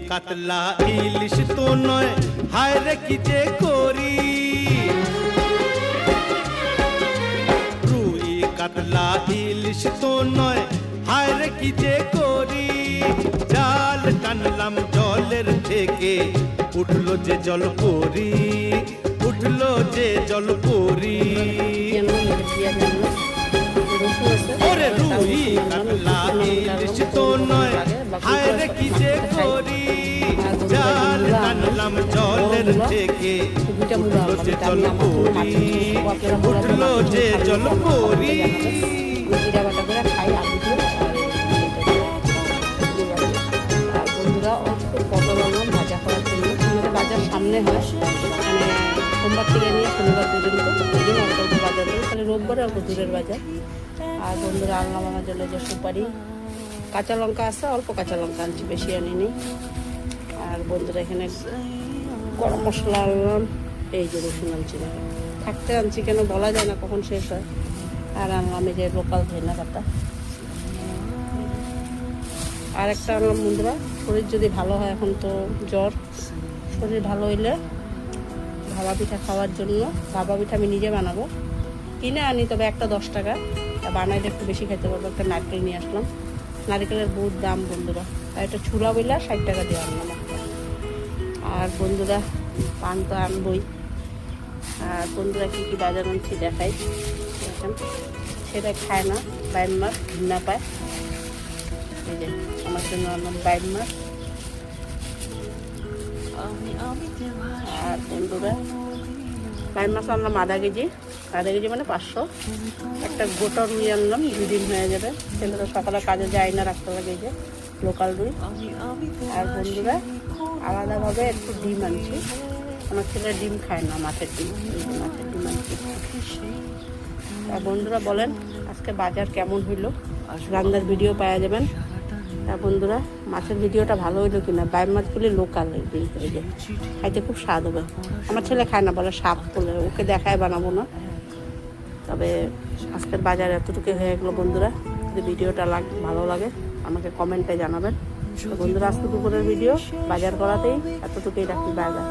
কাতলা ইলিশ তো নয়, হায় রে কি যে করি। রুই কাতলা ইলিশ তো নয়, হায় রে কি যে করি। জাল টানলাম জলের থেকে, উঠলো যে জল পরি, উঠলো যে জল পরি। ওরে রুই কাতলা ইলিশ তো নয়, হায় রে কি যে করি। জাল টানলাম জলের থেকে, উঠলো যে জল পরি, উঠলো যে জল পরি। জিরা বাটা করে খাই আলু দিয়ে। আর বন্ধুরা পটল আলম ভাজা করার জন্য আমাদের বাজার সামনে হয়, মানে সোমবার থেকে নিয়ে শনিবার পর্যন্ত প্রতিদিন অল্প অল্প বাজার করি, তাহলে রোববারে অল্প দূরের বাজার। আর বন্ধুরা আনলাম আমার জন্য যে সুপারি, কাঁচা লঙ্কা আছে, অল্প কাঁচা লঙ্কা আনছি, বেশি আনিনি। আর বন্ধুরা এখানে গরম মশলা আনলাম, এই যে রসুন আনছি, থাকতে আনছি কেন বলা যায় না কখন শেষ হয়। আর আনলাম এই যে লোকাল ধনিয়া পাতা। আর একটা আনলাম বন্ধুরা, শরীর যদি ভালো হয়, এখন তো জ্বর, শরীর ভালো হইলে ভাপা পিঠা খাওয়ার জন্য। ভাপা পিঠা আমি নিজে বানাবো, কিনে আনি, তবে একটা 10 টাকা, বানাইলে একটু বেশি খেতে পারবো। একটা নারকেল নিয়ে আসলাম, নারকেলের বহুত দাম বন্ধুরা, আর একটা চূড়া বইলা 60 টাকা দিয়ে আনলাম একটা। আর বন্ধুরা পান তো আনবই। আর বন্ধুরা কী কী বাজার আনছি দেখাই, দেখেন। সেটা খায় না, বাইম মাছ ঘৃণা পায়। এই যে আমার জন্য আনলাম বাইম মাছ। আর বন্ধুরা বাইম মাছ আনলাম আধা কেজি মানে 500। একটা গোটা রুই আনলাম, 2 দিন হয়ে যাবে, ছেলে তো সকালে কাজে যায় না, রাখতে লাগে, এই যে লোকাল রুই। আর বন্ধুরা আলাদাভাবে একটু ডিম আনছি, আমার ছেলে ডিম খায় না, মাছের ডিম, এই যে মাছের ডিম আনছি। আর বন্ধুরা বলেন আজকে বাজার কেমন হইলো, রান্নার ভিডিও পাওয়া যাবেন। আর বন্ধুরা মাছের ভিডিওটা ভালো হইলো কিনা, বাইম মাছগুলি লোকাল, এই যে খাইতে খুব স্বাদ হবে। আমার ছেলে খায় না, বলে সাপ, বলে ওকে দেখায় বানাবো না। তবে আজকের বাজার এতটুকু হয়ে গেলো বন্ধুরা। যদি ভিডিওটা ভালো লাগে আমাকে কমেন্টে জানাবেন। বন্ধুরা আজকে দুপুরের ভিডিও বাজার করাতেই এতটুকুই রাখি, বাই বাই।